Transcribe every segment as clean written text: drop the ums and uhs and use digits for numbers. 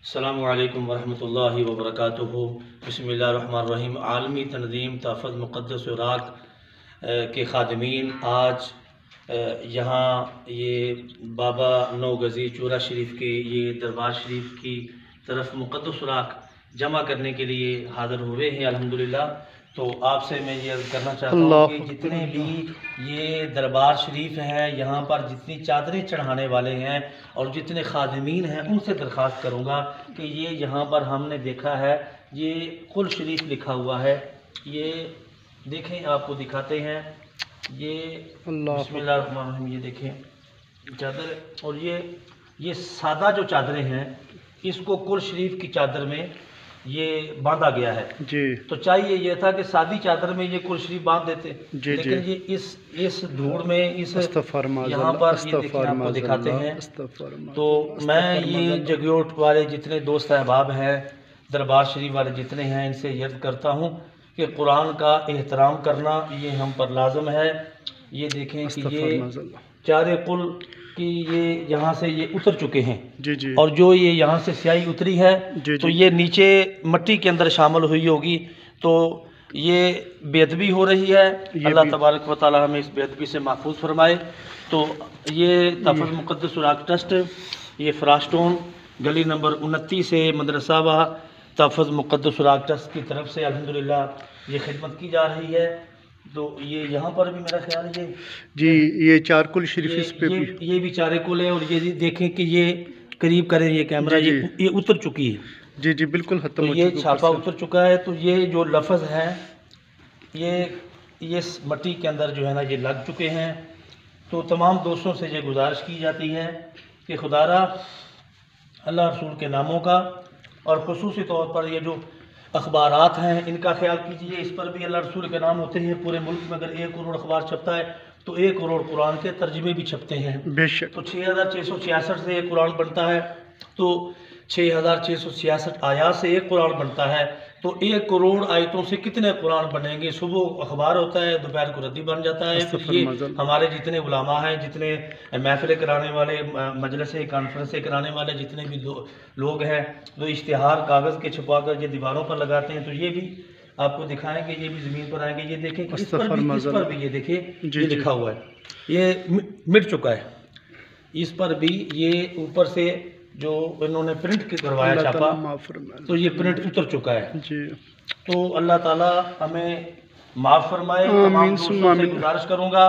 السلام علیکم ورحمۃ اللہ وبرکاتہ۔ بسم اللہ الرحمن الرحیم۔ عالمی تنظیم تحفظ مقدس عراق کے خادمین آج یہاں یہ بابا نوگزی چورا شریف کے یہ دربار شریف کی طرف مقدس عراق جمع کرنے کے لیے حاضر ہوئے ہیں الحمدللہ۔ تو آپ سے میں یہ عرض کرنا چاہتا ہوں کہ جتنے بھی یہ دربار شریف ہیں یہاں پر جتنی چادریں چڑھانے والے ہیں اور جتنے خادمین ہیں ان سے درخواست کروں گا کہ یہ یہاں پر ہم نے دیکھا ہے یہ قل شریف لکھا ہوا ہے، یہ دیکھیں آپ کو دکھاتے ہیں، یہ بسم اللہ الرحمن الرحیم، یہ دیکھیں چادر، اور یہ سادہ جو چادریں ہیں اس کو قل شریف کی چادر میں یہ باندھا گیا ہے جی۔ تو چاہیے یہ تھا کہ سادی چادر میں یہ قل شریف باندھ دیتے جی، لیکن جی یہ اس دھوڑ میں اس یہاں پر یہ دیکھیں آپ کو دکھاتے ہیں۔ تو میں یہ جگیوٹ والے جتنے دوست احباب ہیں، دربار شریف والے جتنے ہیں، ان سے عرض کرتا ہوں کہ قرآن کا احترام کرنا یہ ہم پر لازم ہے۔ یہ دیکھیں کہ یہ چارے قل کہ یہ یہاں سے یہ اتر چکے ہیں جی جی، اور جو یہ یہاں سے سیاہی اتری ہے جی تو یہ نیچے مٹی کے اندر شامل ہوئی ہوگی، تو یہ بے ادبی ہو رہی ہے۔ اللہ تبارک و تعالی ہمیں اس بے ادبی سے محفوظ فرمائے۔ تو یہ تحفظ مقدس عراق ٹرسٹ، یہ فراشٹون گلی نمبر 29 سے مدرسہ و تحفظ مقدس عراق ٹرسٹ کی طرف سے الحمدللہ یہ خدمت کی جا رہی ہے۔ تو یہ یہاں پر بھی میرا خیال ہے جی یہ چار قل شریف اس پہ یہ بھی چارے قل ہے، اور یہ دیکھیں کہ یہ قریب کریں یہ کیمرہ یہ اتر چکی ہے جی جی بالکل ختم ہو چکی ہے، یہ چھاپا اتر چکا ہے۔ تو یہ جو لفظ ہیں یہ مٹی کے اندر جو ہے نا یہ لگ چکے ہیں۔ تو تمام دوستوں سے یہ گزارش کی جاتی ہے کہ خدا را اللہ رسول کے ناموں کا اور خصوصی طور پر یہ جو اخبارات ہیں ان کا خیال کیجئے، اس پر بھی اللہ رسول کے نام ہوتے ہیں۔ پورے ملک میں اگر 1 کروڑ اخبار چھپتا ہے تو 1 کروڑ قرآن کے ترجمے بھی چھپتے ہیں بے شک۔ تو 6666 سے ایک قرآن بنتا ہے، تو 6666 آیات سے ایک قرآن بنتا ہے، تو 1 کروڑ آیتوں سے کتنے قرآن بنیں گے؟ صبح اخبار ہوتا ہے، دوپہر کو ردی بن جاتا ہے۔ تو یہ ہمارے جتنے علماء ہیں، جتنے محفلیں کرانے والے، مجلسیں کانفرنسیں کرانے والے جتنے بھی لوگ ہیں، جو اشتہار کاغذ کے چھپا کر یہ دیواروں پر لگاتے ہیں، تو یہ بھی آپ کو دکھائیں گے، یہ بھی زمین پر آئیں گے۔ یہ دیکھیں اس پر بھی یہ دیکھیں یہ لکھا ہوا ہے، یہ مٹ چکا ہے۔ اس پر بھی یہ اوپر سے جو انہوں نے پرنٹ کروایا چھاپا، تو یہ پرنٹ اتر چکا ہے جی۔ تو اللہ تعالیٰ ہمیں معاف فرمائے۔ تمام دوستوں سے گزارش کروں گا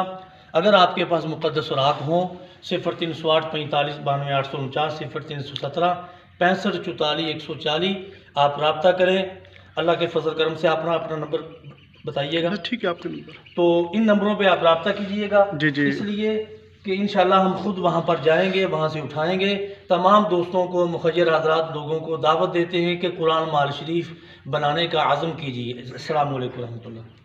اگر آپ کے پاس مقدس عراق ہوں 0308 45 92 849 0317 65 44 140 آپ رابطہ کریں۔ اللہ کے فضل کرم سے اپنا نمبر بتائیے گا ٹھیک ہے آپ کا نمبر، تو ان نمبروں پہ آپ رابطہ کیجئے گا جی جی، اس لیے کہ انشاءاللہ ہم خود وہاں پر جائیں گے، وہاں سے اٹھائیں گے۔ تمام دوستوں کو، مخیر حضرات لوگوں کو دعوت دیتے ہیں کہ قرآن مال شریف بنانے کا عزم کیجئے۔ السلام علیکم ورحمۃ اللہ۔